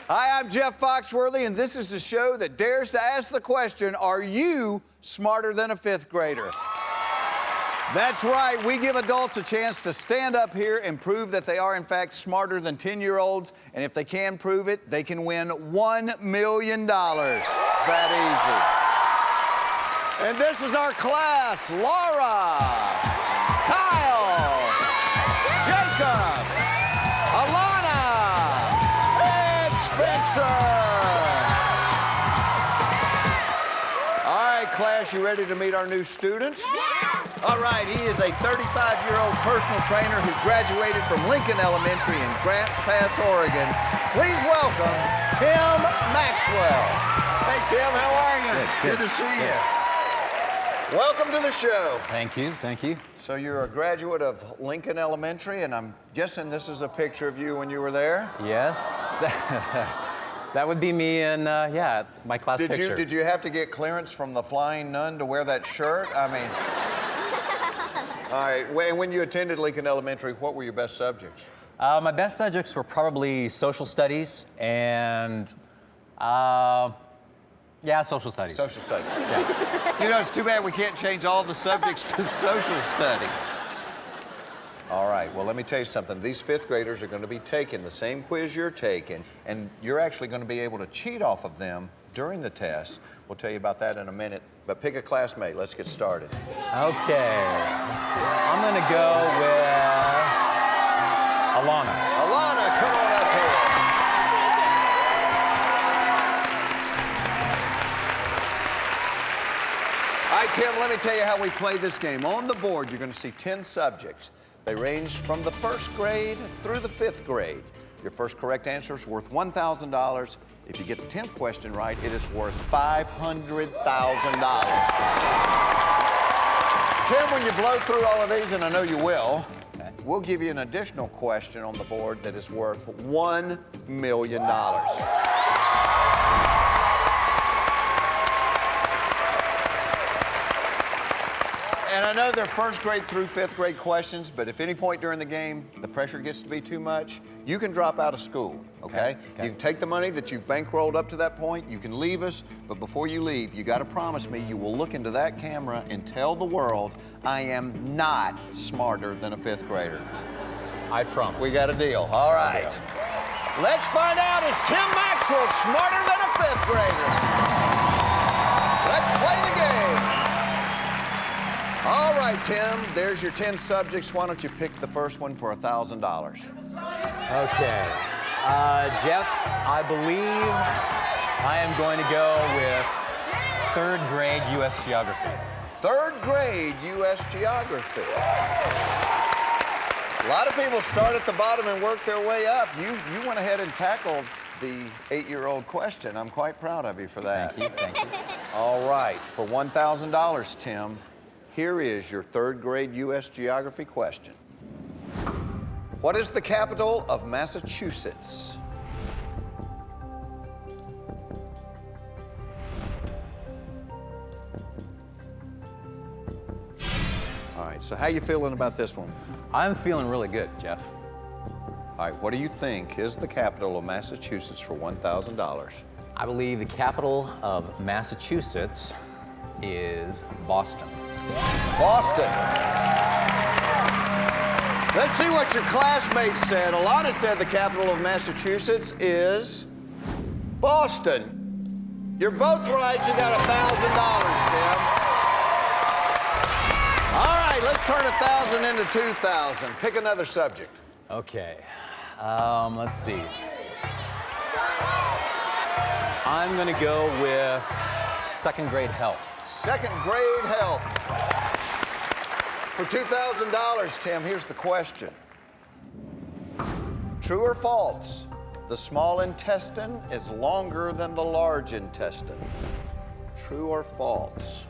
Hi, I'm Jeff Foxworthy, and this is the show that dares to ask the question, are you smarter than a fifth grader? That's right, we give adults a chance to stand up here and prove that they are, in fact, smarter than 10-year-olds, and if they can prove it, they can win $1 million. It's that easy. And this is our class, Laura, Kyle, Jacob, Alana, and Spencer. All right, class, you ready to meet our new student? Yeah. All right, he is a 35-year-old personal trainer who graduated from Lincoln Elementary in Grants Pass, Oregon. Please welcome Tim Maxwell. Hey, Tim, how are you? Good to see you. Welcome to the show. Thank you, thank you. So you're a graduate of Lincoln Elementary, and I'm guessing this is a picture of you when you were there? Yes, that would be me and, yeah, my class picture. Did you have to get clearance from the flying nun to wear that shirt? I mean... All right, when you attended Lincoln Elementary, what were your best subjects? My best subjects were probably social studies and, yeah, social studies. Social studies. Yeah. You know, it's too bad we can't change all the subjects to social studies. All right, well, let me tell you something. These fifth graders are going to be taking the same quiz you're taking, and you're actually going to be able to cheat off of them during the test. We'll tell you about that in a minute, but pick a classmate. Let's get started. Okay. I'm going to go with Alana. Alana, come on up here. All right, Tim, let me tell you how we play this game. On the board, you're going to see 10 subjects. They range from the first grade through the fifth grade. Your first correct answer is worth $1,000. If you get the 10th question right, it is worth $500,000. Tim, when you blow through all of these, and I know you will, we'll give you an additional question on the board that is worth $1 million. And I know they're first grade through fifth grade questions, but if any point during the game the pressure gets to be too much, you can drop out of school, okay? You can take the money that you've bankrolled up to that point, you can leave us, but before you leave, you gotta promise me you will look into that camera and tell the world, I am not smarter than a fifth grader. I promise. We got a deal, all right. Let's find out, is Tim Maxwell smarter than a fifth grader? Let's play the game. All right, Tim, there's your 10 subjects. Why don't you pick the first one for $1,000? Okay. Jeff, I believe I am going to go with third grade U.S. geography. Third grade U.S. geography. A lot of people start at the bottom and work their way up. You went ahead and tackled the 8-year-old question. I'm quite proud of you for that. Thank you, thank you. All right, for $1,000, Tim, here is your third grade U.S. geography question. What is the capital of Massachusetts? All right, so how you feeling about this one? I'm feeling really good, Jeff. All right, what do you think is the capital of Massachusetts for $1,000? I believe the capital of Massachusetts is Boston. Boston. Let's see what your classmates said. Alana said the capital of Massachusetts is Boston. You're both right. You got $1,000, Tim. All right, let's turn 1,000 into 2,000. Pick another subject. Okay. Let's see. I'm going to go with second grade health. Second grade health. For $2,000, Tim, here's the question. True or false? The small intestine is longer than the large intestine. True or false?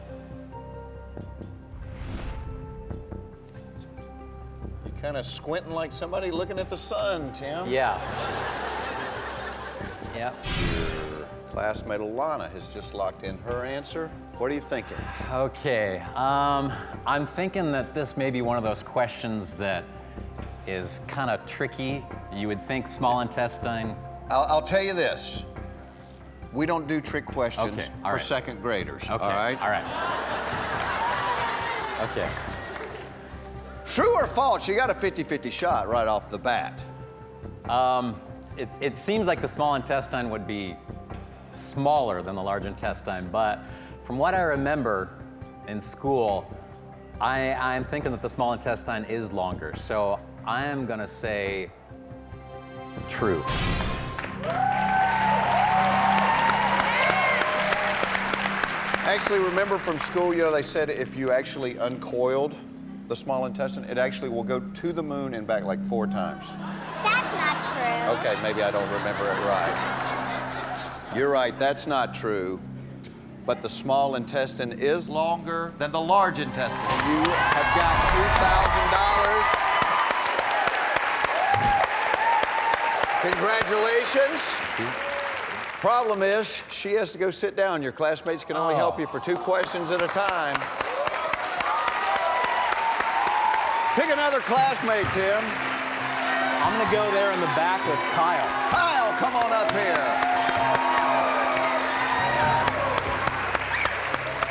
You're kind of squinting like somebody looking at the sun, Tim. Yeah. Yeah. Your classmate Alana has just locked in her answer. What are you thinking? Okay, I'm thinking that this may be one of those questions that is kind of tricky. You would think small intestine I'll tell you this. We don't do trick questions Okay, all for right. second graders, Okay. all right? All right. Okay. True or false, you got a 50-50 shot right off the bat. It seems like the small intestine would be smaller than the large intestine, but from what I remember in school, I'm thinking that the small intestine is longer, so I am gonna say true. Actually, remember from school, you know, they said if you actually uncoiled the small intestine, it actually will go to the moon and back like 4 times. That's not true. Okay, maybe I don't remember it right. You're right, that's not true. But the small intestine is longer than the large intestine. You have got $2,000. Congratulations. Problem is, she has to go sit down. Your classmates can only help you for 2 questions at a time. Pick another classmate, Tim. I'm gonna go there in the back with Kyle. Kyle, come on up here.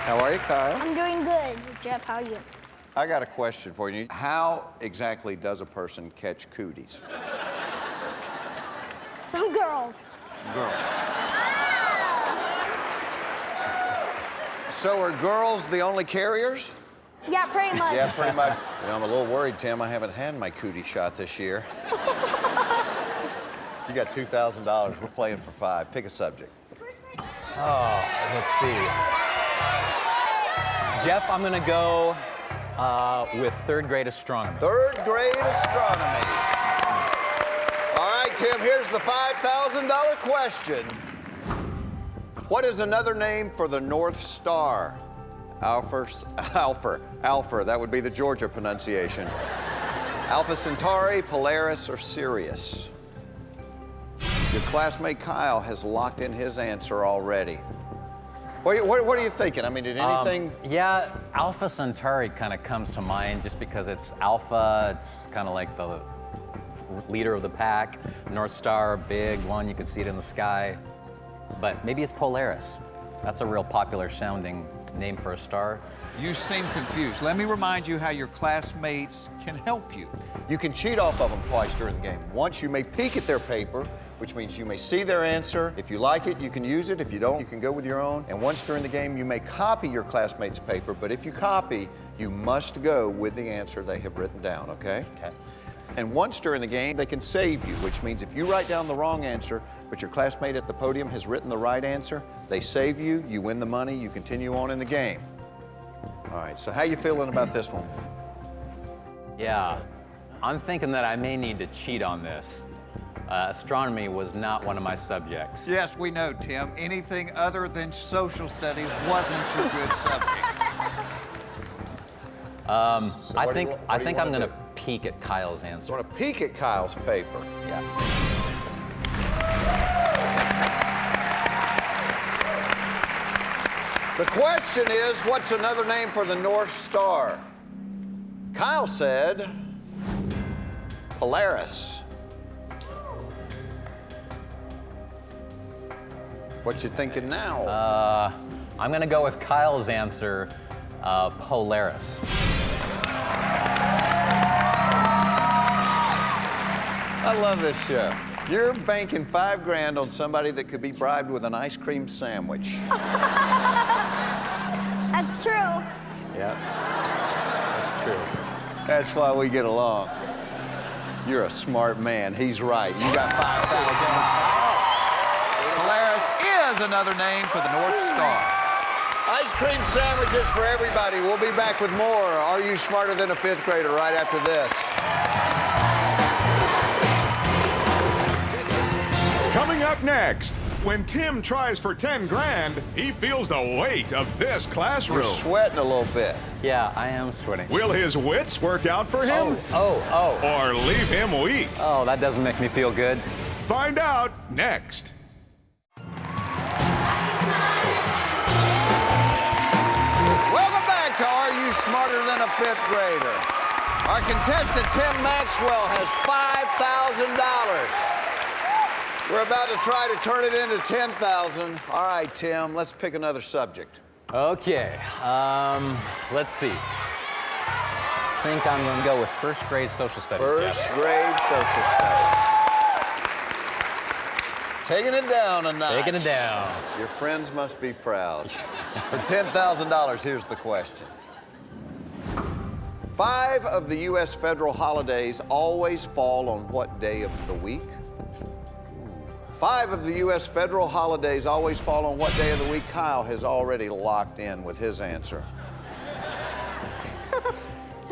How are you, Kyle? I'm doing good. Jeff, how are you? I got a question for you. How exactly does a person catch cooties? Some girls. Girls. So are girls the only carriers? Yeah, pretty much. Yeah, pretty much. You know, I'm a little worried, Tim. I haven't had my cootie shot this year. You got $2,000. We're playing for 5. Pick a subject. Oh, let's see. Jeff, I'm gonna go with 3rd grade astronomy. 3rd grade astronomy. All right, Tim, here's the $5,000 question. What is another name for the North Star? Alpha, that would be the Georgia pronunciation. Alpha Centauri, Polaris, or Sirius? Your classmate Kyle has locked in his answer already. What are you thinking? I mean, did anything... Yeah, Alpha Centauri kind of comes to mind just because it's Alpha, it's kind of like the leader of the pack. North Star, big one, you can see it in the sky. But maybe it's Polaris. That's a real popular sounding name for a star. You seem confused. Let me remind you how your classmates can help you. You can cheat off of them twice during the game. Once, you may peek at their paper, which means you may see their answer. If you like it, you can use it. If you don't, you can go with your own. And once during the game, you may copy your classmate's paper, but if you copy, you must go with the answer they have written down, okay? Okay. And once during the game, they can save you, which means if you write down the wrong answer, but your classmate at the podium has written the right answer, they save you, you win the money, you continue on in the game. All right, so how you feeling about this one? Yeah, I'm thinking that I may need to cheat on this. Astronomy was not one of my subjects. Yes, we know, Tim. Anything other than social studies wasn't your good subject. I think I'm gonna peek at Kyle's So answer. I want to peek at Kyle's paper. Yeah. The question is, what's another name for the North Star? Kyle said Polaris. What you thinking now? I'm gonna go with Kyle's answer, Polaris. I love this show. You're banking $5 on somebody that could be bribed with an ice cream sandwich. That's true. Yeah, that's true. That's why we get along. You're a smart man. He's right. You got $5,000. Polaris is another name for the North Star. Ice cream sandwiches for everybody. We'll be back with more Are You Smarter Than a 5th Grader right after this. Coming up next, when Tim tries for 10 grand, he feels the weight of this You're classroom. sweating a little bit. Yeah, I am sweating. Will his wits work out for him? Oh. Or leave him weak? Oh, that doesn't make me feel good. Find out next. Welcome back to Are You Smarter Than a 5th Grader? Our contestant, Tim Maxwell, has $5,000. We're about to try to turn it into 10,000. All right, Tim, let's pick another subject. Okay, let's see. I think I'm gonna go with first grade social studies, First Jeff. grade social studies. Taking it down a notch. Taking it down. Your friends must be proud. For $10,000, here's the question. 5 of the U.S. federal holidays always fall on what day of the week? 5 of the U.S. federal holidays always fall on what day of the week? Kyle has already locked in with his answer.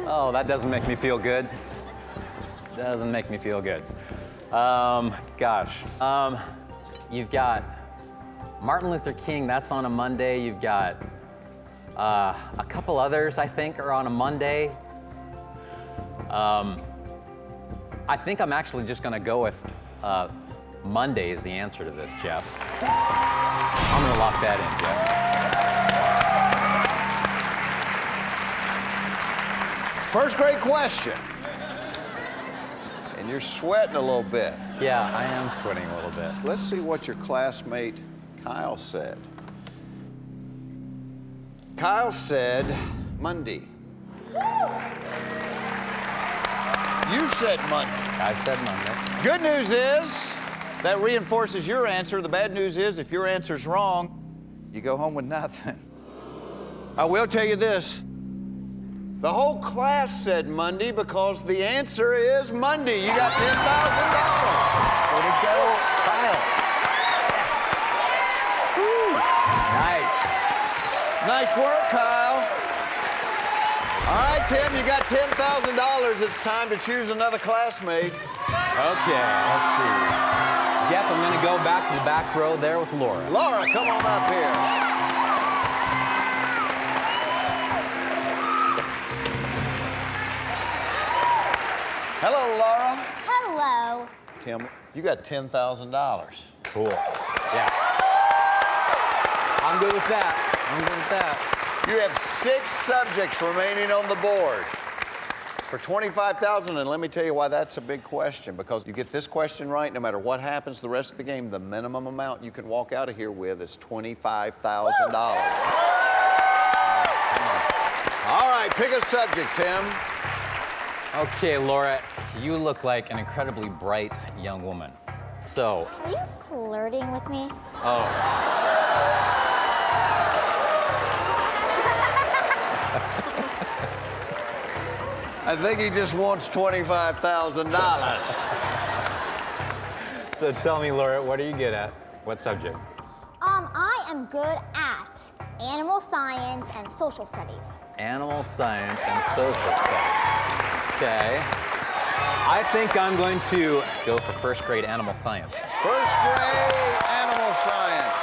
Oh, that doesn't make me feel good. Doesn't make me feel good. Gosh. You've got Martin Luther King, that's on a Monday. You've got a couple others, I think, are on a Monday. I think I'm actually just gonna go with Monday is the answer to this, Jeff. I'm gonna lock that in, Jeff. First grade question. And you're sweating a little bit. Yeah, I am sweating a little bit. Let's see what your classmate Kyle said. Kyle said Monday. You said Monday. I said Monday. Good news is that reinforces your answer. The bad news is if your answer's wrong, you go home with nothing. I will tell you this. The whole class said Monday because the answer is Monday. You got $10,000. Way to go, Kyle. Woo. Nice. Nice work, Kyle. All right, Tim, you got $10,000. It's time to choose another classmate. Okay, let's see. Jeff, I'm gonna go back to the back row there with Laura. Laura, come on up here. Hello, Laura. Hello. Tim, you got $10,000. Cool. Yes. I'm good with that. I'm good with that. You have 6 subjects remaining on the board for $25,000, and let me tell you why that's a big question, because you get this question right, no matter what happens the rest of the game, the minimum amount you can walk out of here with is $25,000. All right, pick a subject, Tim. Okay, Laura, you look like an incredibly bright young woman. So, Are you flirting with me? oh. I think he just wants $25,000. So tell me, Laura, what are you good at? What subject? I am good at animal science and social studies. Animal science and social studies. Okay. I think I'm going to go for first grade animal science. First grade animal science.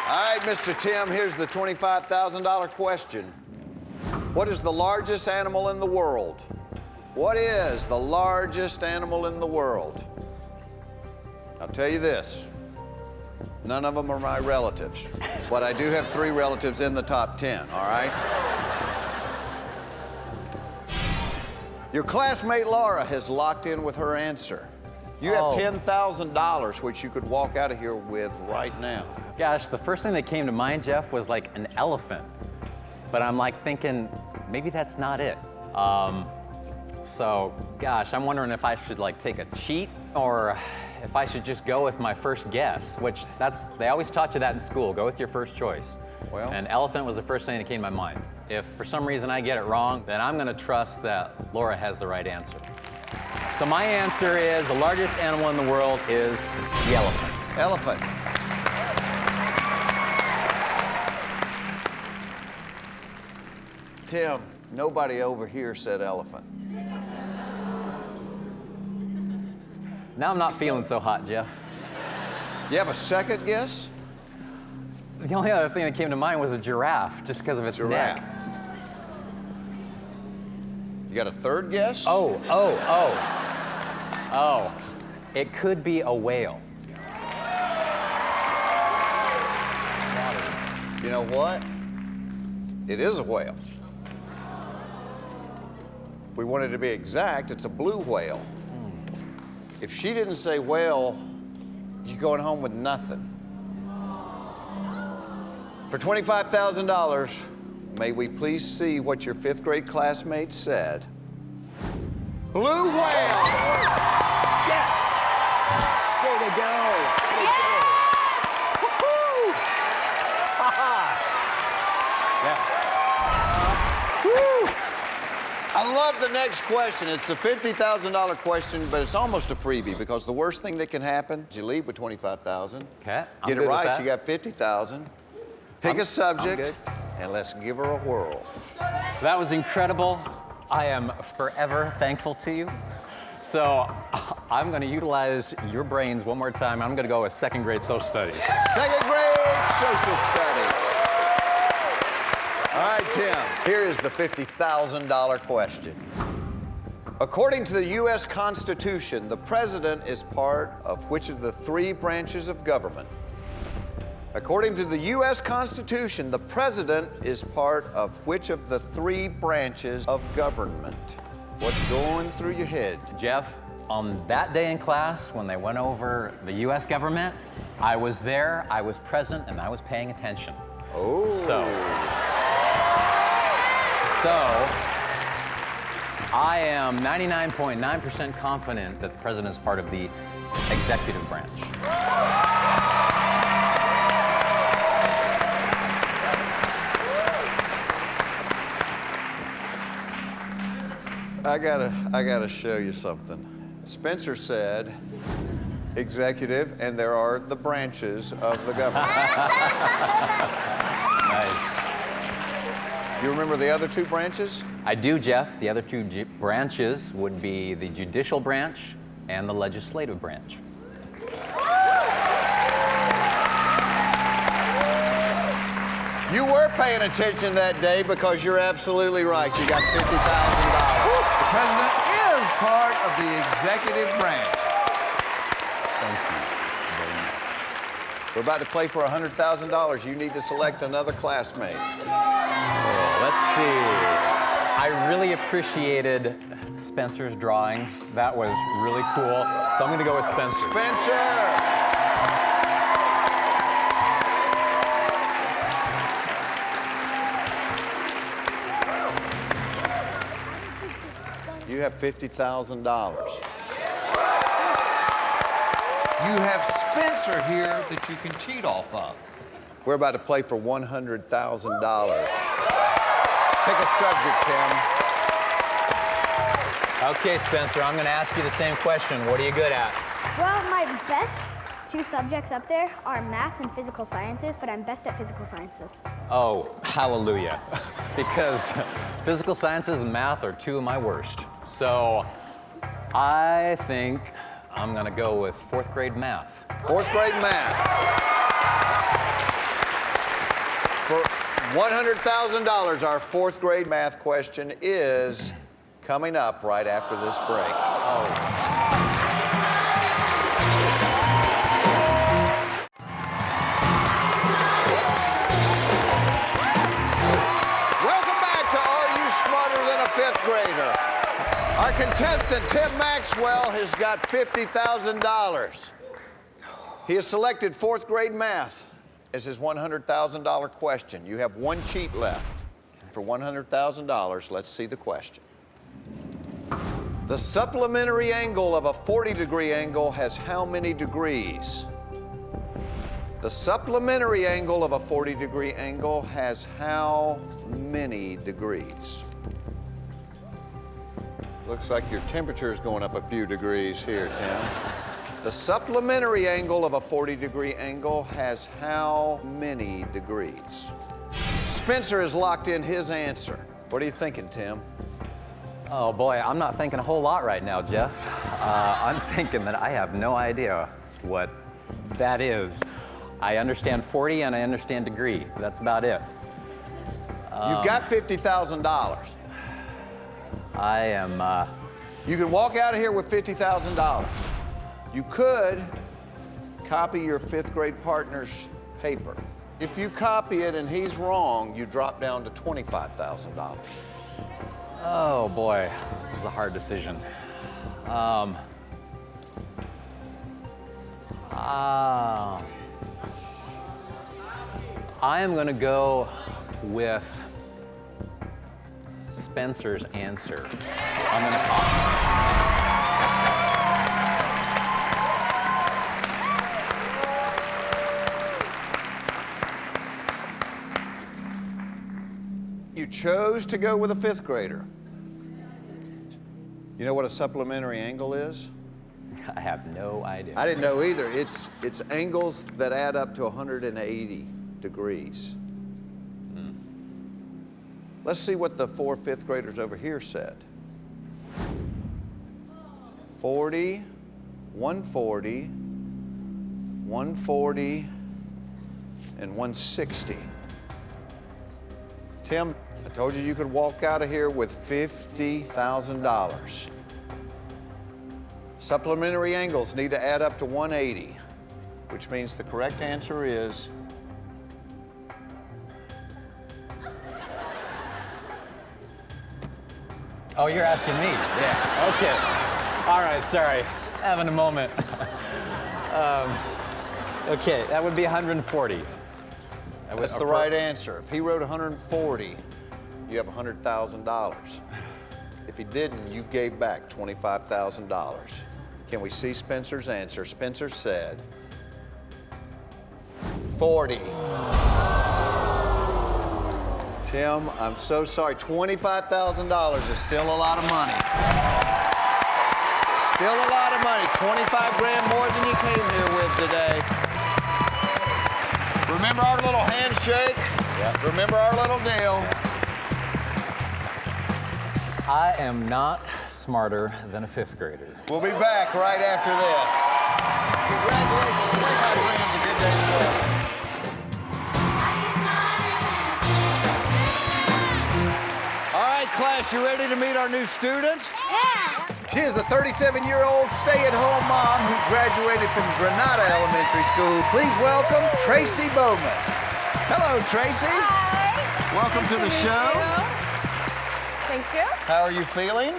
All right, Mr. Tim, here's the $25,000 question. What is the largest animal in the world? What is the largest animal in the world? I'll tell you this. None of them are my relatives, but I do have 3 relatives in the top 10, all right? Your classmate Laura has locked in with her answer. You have $10,000, which you could walk out of here with right now. Gosh, the first thing that came to mind, Jeff, was like an elephant. But I'm like thinking, maybe that's not it. So, gosh, I'm wondering if I should like take a cheat or if I should just go with my first guess, which they always taught you that in school, go with your first choice. Well. And elephant was the first thing that came to my mind. If for some reason I get it wrong, then I'm gonna trust that Laura has the right answer. So my answer is the largest animal in the world is the elephant. Elephant. Tim, nobody over here said elephant. Now I'm not feeling so hot, Jeff. You have a second guess? The only other thing that came to mind was a giraffe, just because of its Giraffe. neck. You got a third guess? Oh. It could be a whale. You know what? It is a whale. If we wanted to be exact, it's a blue whale. If she didn't say whale, you're going home with nothing. For $25,000, may we please see what your 5th grade classmates said? Blue whale! Yes! Way to go! Way to go! Woo-hoo! Yes. Woo! I love the next question. It's a $50,000 question, but it's almost a freebie because the worst thing that can happen is you leave with $25,000. Okay, I'm Get good it with right, that. you got $50,000. Pick a subject, good. and let's give her a whirl. That was incredible. I am forever thankful to you. So I'm going to utilize your brains one more time. I'm going to go with 2nd grade social studies. 2nd grade social studies. All right, Tim, here is the $50,000 question. According to the U.S. Constitution, the president is part of which of the 3 branches of government? According to the U.S. Constitution, the president is part of which of the 3 branches of government? What's going through your head? Jeff, on that day in class when they went over the U.S. government, I was there, I was present, and I was paying attention. Oh. So I am 99.9% confident that the president is part of the executive branch. I gotta show you something. Spencer said executive, and there are the branches of the government. Nice. You remember the other 2 branches? I do, Jeff. The other 2 branches would be the judicial branch and the legislative branch. You were paying attention that day because you're absolutely right. You got $50,000. The president is part of the executive branch. Thank you very much. We're about to play for $100,000. You need to select another classmate. Let's see. I really appreciated Spencer's drawings. That was really cool. So I'm going to go with Spencer. Spencer! You have $50,000. You have Spencer here that you can cheat off of. We're about to play for $100,000. Pick a subject, Tim. Okay, Spencer, I'm going to ask you the same question. What are you good at? Well, my best 2 subjects up there are math and physical sciences, but I'm best at physical sciences. Oh, hallelujah. Because physical sciences and math are 2 of my worst. So I think I'm going to go with 4th grade math. 4th grade math. For $100,000, our 4th grade math question is coming up right after this break. Welcome back to Are You Smarter Than a 5th Grader? Our contestant, Tim Maxwell, has got $50,000. He has selected 4th grade math as his $100,000 question. You have 1 cheat left. For $100,000, let's see the question. The supplementary angle of a 40-degree angle has how many degrees? The supplementary angle of a 40-degree angle has how many degrees? Looks like your temperature is going up a few degrees here, Tim. The supplementary angle of a 40-degree angle has how many degrees? Spencer has locked in his answer. What are you thinking, Tim? Oh boy, I'm not thinking a whole lot right now, Jeff. I'm thinking that I have no idea what that is. I understand 40 and I understand degree. That's about it. You've got $50,000. I am, You can walk out of here with $50,000. You could copy your 5th grade partner's paper. If you copy it and he's wrong, you drop down to $25,000. oh boy, this is a hard decision. I am going to go with Spencer's answer. I'm going to call. You chose to go with a fifth grader. You know what a supplementary angle is? I have no idea. I didn't know either. It's angles that add up to 180 degrees. Let's see what the 4 fifth graders over here said. 40, 140, 140, and 160. Tim, I told you could walk out of here with $50,000. Supplementary angles need to add up to 180, which means the correct answer is Oh, you're asking me? yeah. Okay. All right, sorry. Having a moment. Okay, that would be 140. That's the right answer. If he wrote 140, you have $100,000. If he didn't, you gave back $25,000. Can we see Spencer's answer? Spencer said 40. Tim, I'm so sorry. $25,000 is still a lot of money. Still a lot of money. 25 grand more than you came here with today. Remember our little handshake? Yeah. Remember our little deal? I am not smarter than a fifth grader. We'll be back right after this. Congratulations, 25 grand's a good day's work. All right, class, you ready to meet our new student? Yeah. She is a 37-year-old stay-at-home mom who graduated from Granada Elementary School. Please welcome Tracy Bowman. Hello, Tracy. Hi. Welcome to the show. Thank you. How are you feeling?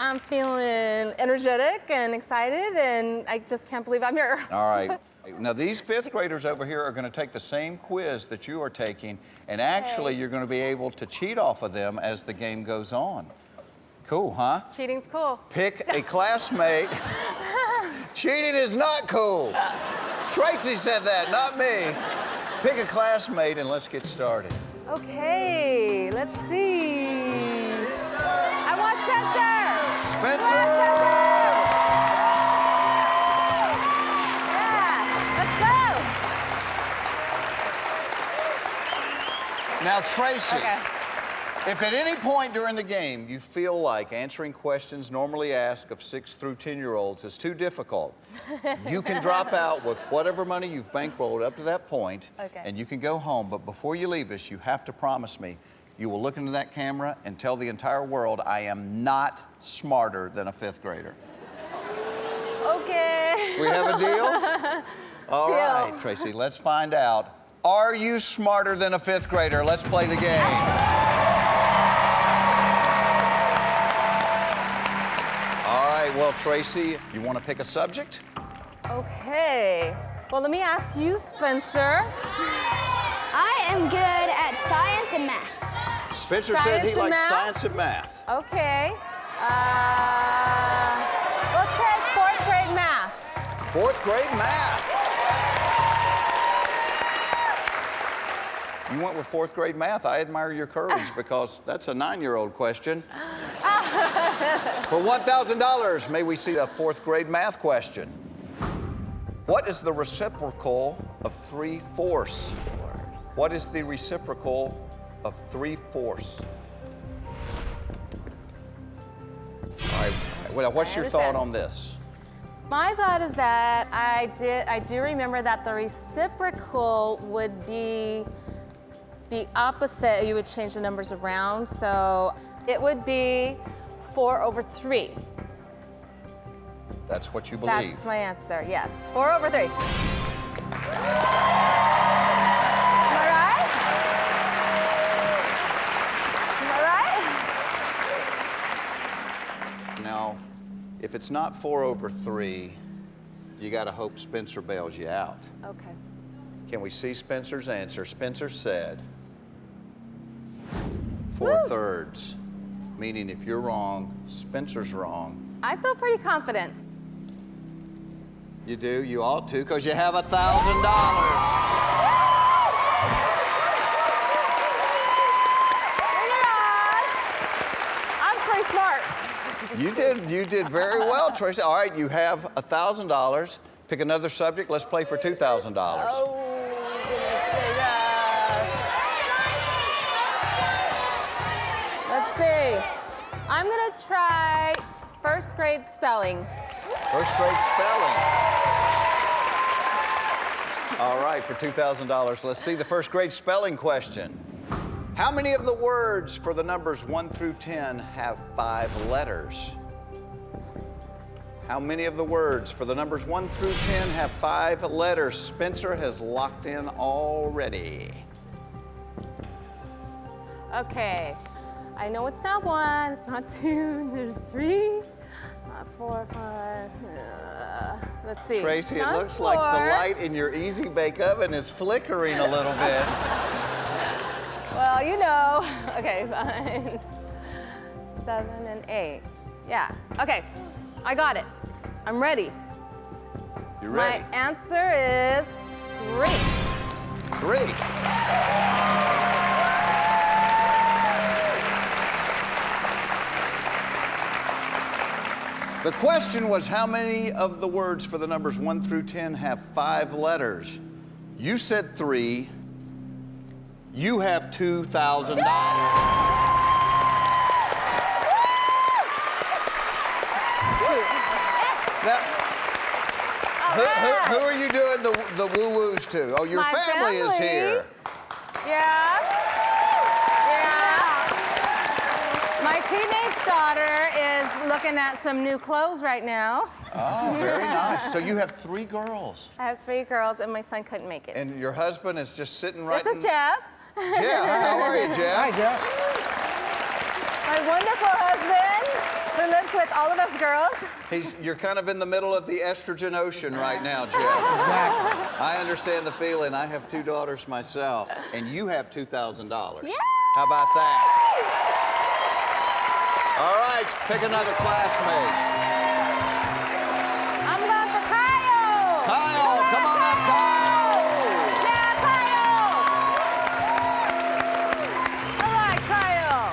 I'm feeling energetic and excited, and I just can't believe I'm here. All right. Now, these fifth graders over here are going to take the same quiz that you are taking, and actually, you're going to be able to cheat off of them as the game goes on. Cool, huh? Cheating's cool. Pick a classmate. Cheating is not cool. Tracy said that, not me. Pick a classmate and let's get started. Okay, let's see. I want Spencer. Spencer! Yeah, let's go. Now, Tracy. Okay. If at any point during the game you feel like answering questions normally asked of 6 through 10-year-olds is too difficult, you can drop out with whatever money you've bankrolled up to that point, Okay. and you can go home. But before you leave us, you have to promise me you will look into that camera and tell the entire world I am not smarter than a fifth grader. Okay. We have a deal? All Deal. right, Tracy, let's find out. Are you smarter than a fifth grader? Let's play the game. Well, Tracy, you want to pick a subject? Okay. Well, let me ask you, Spencer. I am good at science and math. Spencer said Science he and likes math? science and math. Okay. Let's take 4th grade math. 4th grade math. You went with 4th grade math. I admire your courage because that's a 9-year-old question. For $1,000, may we see a 4th grade math question? What is the reciprocal of 3/4? What is the reciprocal of 3/4? All right, well, what's your thought on this? My thought is that I do remember that the reciprocal would be the opposite. You would change the numbers around, so it would be 4/3. That's what you believe. That's my answer, yes. 4/3. Am I right? Am I right? Now, if it's not 4/3, You got to hope Spencer bails you out. Okay. Can we see Spencer's answer? Spencer said 4/3, meaning if you're wrong, Spencer's wrong. I feel pretty confident. You do, you ought to, because you have $1,000. I'm pretty smart. You did very well, Tracy. All right, you have $1,000. Pick another subject. Let's play for $2,000. Oh, goodness gracious. Let's see. I'm gonna try first grade spelling. First grade spelling. All right, for $2,000, let's see the first grade spelling question. How many of the words for the numbers 1 through 10 have 5 letters? How many of the words for the numbers 1 through 10 have 5 letters? Spencer has locked in already. Okay. I know it's not 1, it's not 2, there's 3, not 4, 5. Let's see. Tracy, it Not looks like the 4. light in your Easy Bake Oven is flickering a little bit. Well, you know. Okay, fine. 7 and 8. Yeah. Okay. I got it. I'm ready. You ready? My answer is 3. 3. The question was how many of the words for the numbers 1 through 10 have 5 letters? You said 3. You have $2,000. Now, who are you doing the woo-woos to? Oh, your My family is family. here. Yeah. Yeah. My teenage daughter is looking at some new clothes right now. Oh, very nice. So you have 3 girls. I have 3 girls, and my son couldn't make it. And your husband is just sitting right This is Jeff. Jeff, how are you, Jeff? Hi, Jeff. My wonderful husband, who lives with all of us girls. You're kind of in the middle of the estrogen ocean right now, Jeff. Exactly. I understand the feeling. I have 2 daughters myself, and you have $2,000. Yeah. How about that? All right, pick another classmate. I'm going for Kyle. Kyle, come on up, Kyle. Yeah, Kyle. All right, Kyle.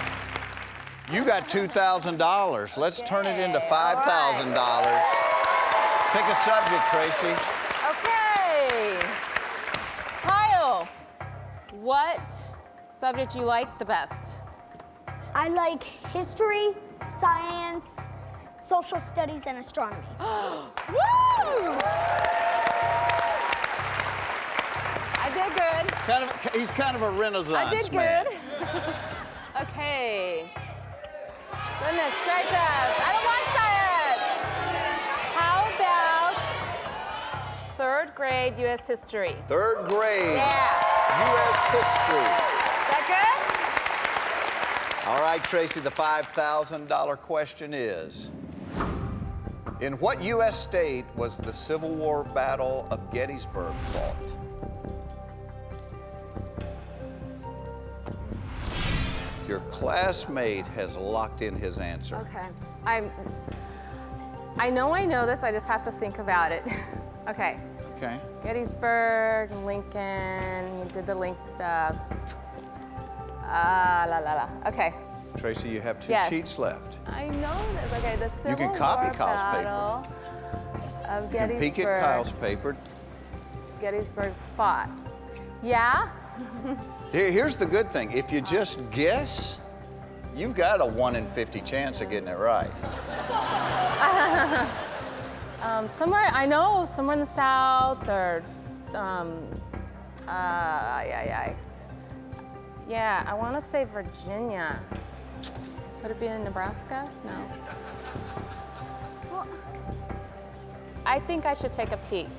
You got $2,000. Let's turn it into $5,000. Pick a subject, Tracy. Okay. Kyle, what subject you like the best? I like history, science, social studies, and astronomy. Woo! I did good. He's kind of a Renaissance I did man. good. Okay. Goodness gracious. I don't want science. How about 3rd grade U.S. history? 3rd grade. Yeah. U.S. history. Is that good? All right, Tracy, the $5,000 question is, in what U.S. state was the Civil War Battle of Gettysburg fought? Your classmate has locked in his answer. Okay. I know this, I just have to think about it. Okay. Okay. Gettysburg, Lincoln, he did Okay. Tracy, you have 2 Yes. cheats left. I know this. Okay, the Civil You can copy War Kyle's Battle of You can Gettysburg. peek at Kyle's paper. Gettysburg fought. Yeah? Here's the good thing. If you just guess, you've got a 1 in 50 chance of getting it right. Somewhere in the South or, yeah, I want to say Virginia. Would it be in Nebraska? No. Well, I think I should take a peek.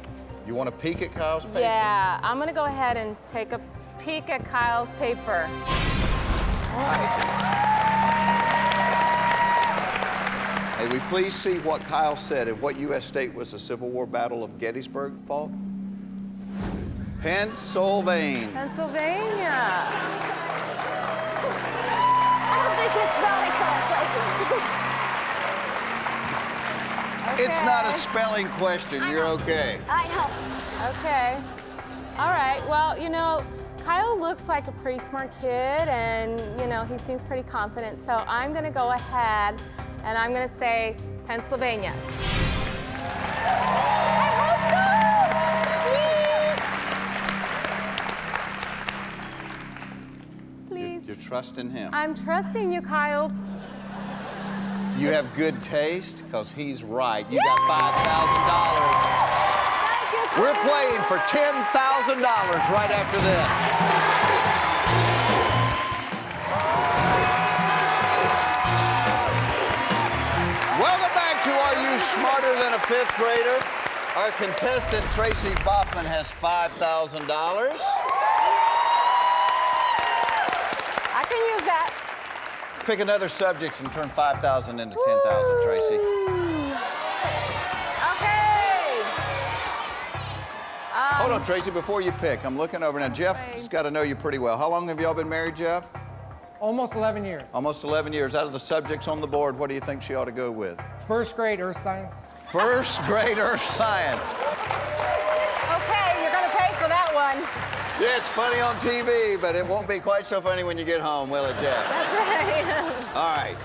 You want to peek at Kyle's paper? Yeah, I'm gonna go ahead and take a peek at Kyle's paper. All right. May we please see what Kyle said and what U.S. state was the Civil War Battle of Gettysburg fought? Pennsylvania. Pennsylvania. I don't think it's spelled it correctly. It's not a spelling question. I You're know. okay. I know. Okay. All right. Well, you know, Kyle looks like a pretty smart kid, and, you know, he seems pretty confident. So I'm going to go ahead, and I'm going to say Pennsylvania. I hope so! Please. You're trusting him. I'm trusting you, Kyle. You have good taste because he's right. You got $5,000. We're playing for $10,000 right after this. Welcome back to Are You Smarter Than a Fifth Grader? Our contestant, Tracy Baughman, has $5,000. I can use that. Pick another subject and turn 5,000 into 10,000, Tracy. Okay. Hold on, Tracy, before you pick, I'm looking over. Now, Jeff's got to know you pretty well. How long have y'all been married, Jeff? Almost 11 years. Almost 11 years. Out of the subjects on the board, what do you think she ought to go with? First grade earth science. First grade earth science. Okay, you're gonna pay for that one. Yeah, it's funny on TV, but it won't be quite so funny when you get home, will it, Jeff? That's right. All right.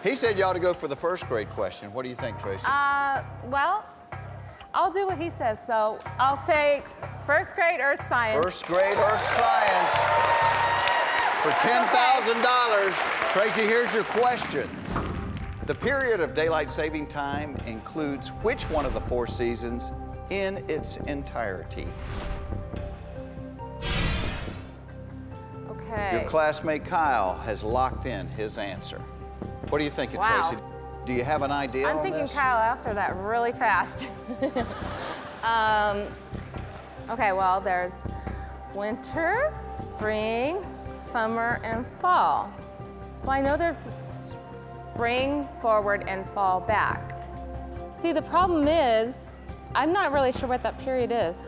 He said you ought to go for the first grade question. What do you think, Tracy? Well, I'll do what he says. So I'll say first grade earth science. First grade earth science for $10,000. Tracy, here's your question. The period of daylight saving time includes which one of the 4 seasons in its entirety? Okay. Your classmate Kyle has locked in his answer. What are you thinking, Wow. Tracy? Do you have an idea I'm on thinking this? Kyle answered that really fast. Okay, well, there's winter, spring, summer, and fall. Well, I know there's spring forward and fall back. See, the problem is, I'm not really sure what that period is.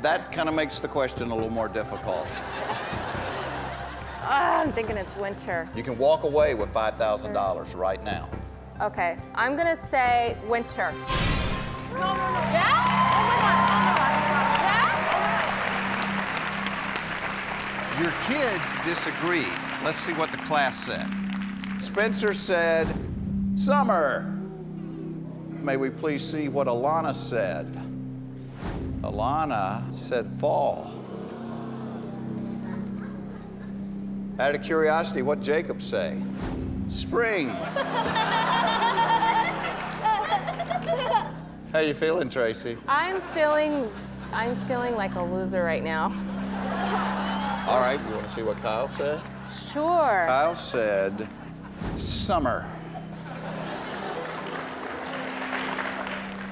That kind of makes the question a little more difficult. I'm thinking it's winter. You can walk away with $5,000 right now. Okay, I'm gonna say winter. No. Yeah? Oh my God. Your kids disagreed. Let's see what the class said. Spencer said summer. May we please see what Alana said? Alana said fall. Out of curiosity, what Jacob say? Spring. How you feeling, Tracy? I'm feeling like a loser right now. All right, you want to see what Kyle said? Sure. Kyle said summer.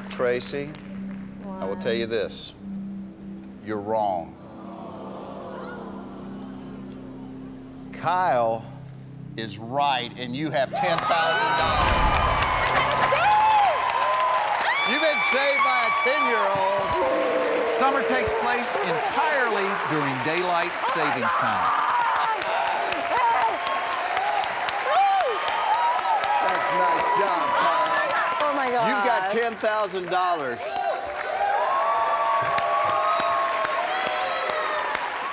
Tracy, I will tell you this. You're wrong. Kyle is right, and you have $10,000. You've been saved by a 10-year-old. Summer takes place entirely during daylight savings time. That's a nice job, Kyle. Oh my God. You've got $10,000.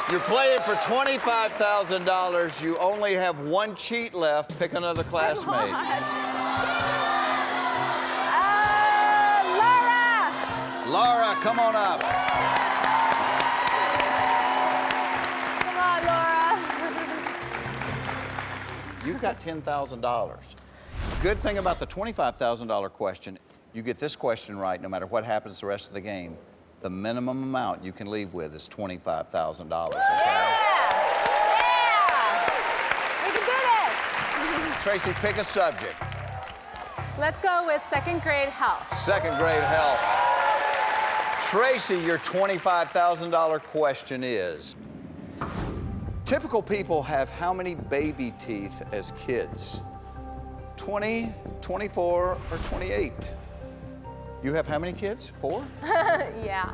You're playing for $25,000. You only have one cheat left. Pick another classmate. Laura! Laura, come on up. Come on, Laura. You've got $10,000. Good thing about the $25,000 question, you get this question right no matter what happens the rest of the game. The minimum amount you can leave with is $25,000. Okay? Yeah! We can do this! Tracy, pick a subject. Let's go with second grade health. Second grade health. Tracy, your $25,000 question is, typical people have how many baby teeth as kids? 20, 24, or 28? You have how many kids? 4? Yeah,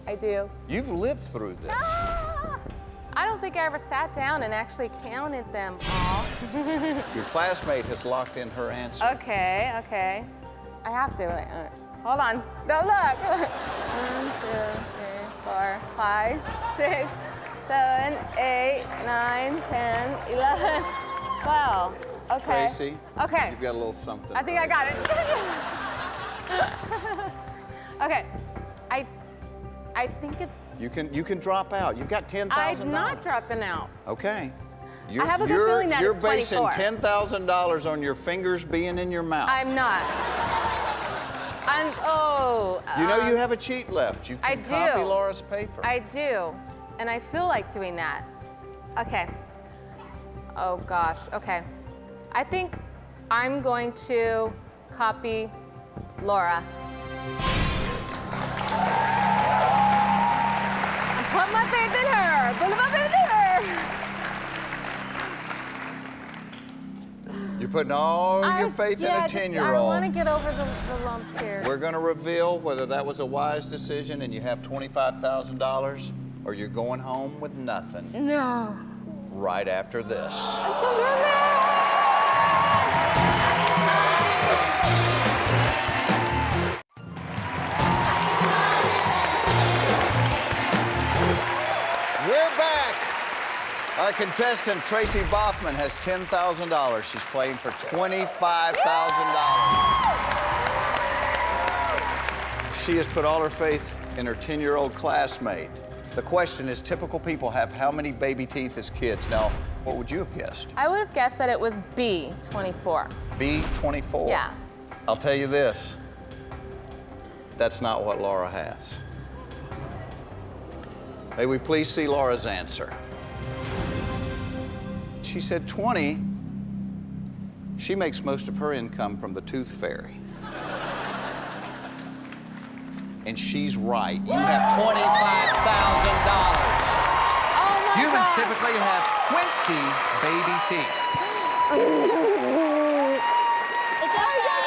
I do. You've lived through this. I don't think I ever sat down and actually counted them all. Your classmate has locked in her answer. Okay, okay. I have to. Hold on. No, look. 1, 2, 3, 4, 5, 6, 7, 8, 9, 10, 11, 12. Okay. Tracy, Okay. you've got a little something. I think I got it. Okay. I think it's. You can drop out. You've got $10,000. I'm not dropping out. Okay. I have a good feeling that you're it's basing 24. $10,000 on your fingers being in your mouth. I'm not. You know you have a cheat left. You can I do. copy Laura's paper. I do, and I feel like doing that. Okay. Oh gosh, okay. I think I'm going to copy Laura. I'm putting my faith in her. Putting my faith in her. You're putting all your faith in a 10-year-old. I want to get over the lump here. We're going to reveal whether that was a wise decision and you have $25,000 or you're going home with nothing. No. Right after this. I'm so nervous. We're back. Our contestant, Tracy Boffman, has $10,000. She's playing for $25,000. She has put all her faith in her 10-year-old classmate. The question is, typical people have how many baby teeth as kids? Now, what would you have guessed? I would have guessed that it was B, 24. B, 24? Yeah. I'll tell you this. That's not what Laura has. May we please see Laura's answer? She said 20. She makes most of her income from the tooth fairy. And she's right. You have $25,000. Oh my Humans gosh. typically have 20 baby teeth. It's okay.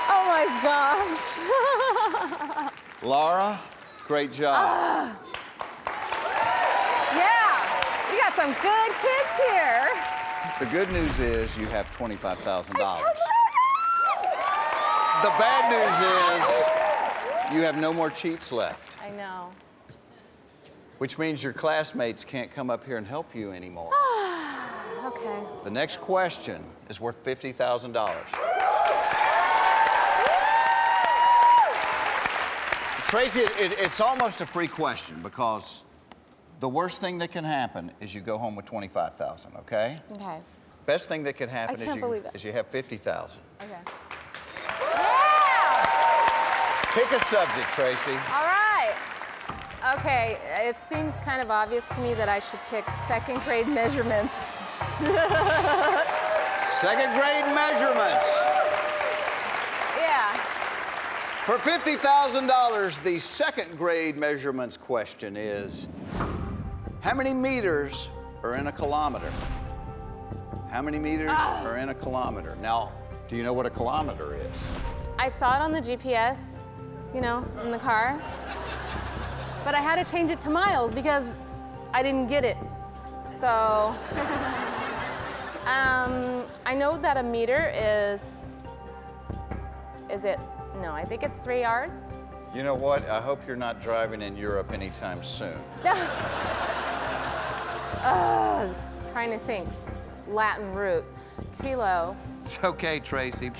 Oh my gosh. Laura, great job. Yeah, we got some good kids here. The good news is you have $25,000. The bad news is you have no more cheats left, I know. which means your classmates can't come up here and help you anymore. Okay. The next question is worth $50,000. Tracy, it's almost a free question because the worst thing that can happen is you go home with $25,000, okay? Okay. Best thing that can happen can't believe it. is you have $50,000. Okay. Pick a subject, Tracy. All right. Okay, it seems kind of obvious to me that I should pick second grade measurements. Second grade measurements. Yeah. For $50,000, the second grade measurements question is, how many meters are in a kilometer? How many meters are in a kilometer? Now, do you know what a kilometer is? I saw it on the GPS, you know, in the car. But I had to change it to miles because I didn't get it. So, I know that a meter is it, no, I think it's 3 yards. You know what? I hope you're not driving in Europe anytime soon. Trying to think. Latin root. Kilo. It's okay, Tracy.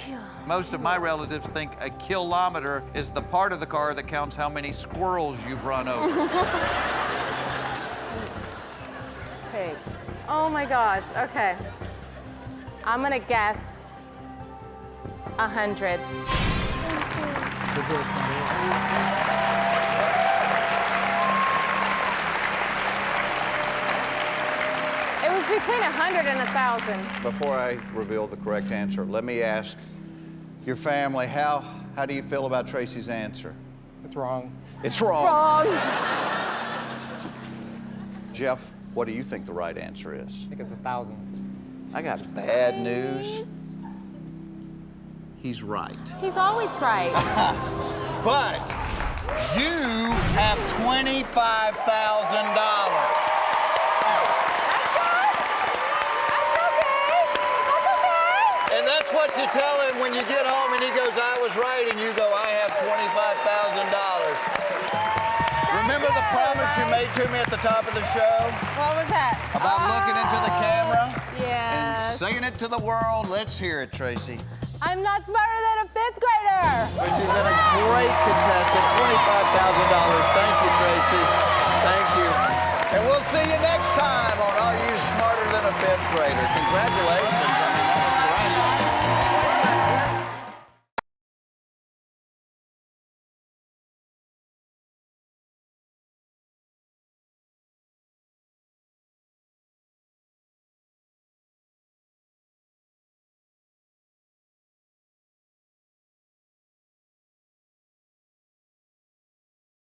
Most of my relatives think a kilometer is the part of the car that counts how many squirrels you've run over. Okay. Oh my gosh. Okay. I'm gonna guess 100. It was between 100 and 1,000. Before I reveal the correct answer, let me ask your family, how do you feel about Tracy's answer? It's wrong. It's wrong. Wrong. Jeff, What do you think the right answer is? I think it's 1,000. I got bad news. He's right. He's always right. But you have $25,000. And that's what you tell him when you get home and he goes, I was right, and you go, I have $25,000. Remember the promise you made to me at the top of the show? What was that? About looking into the camera and Yes. saying it to the world. Let's hear it, Tracy. I'm not smarter than a 5th grader. But you've been a great contestant. $25,000. Thank you, Tracy. Thank you. And we'll see you next time on Are You Smarter Than a 5th Grader? Congratulations.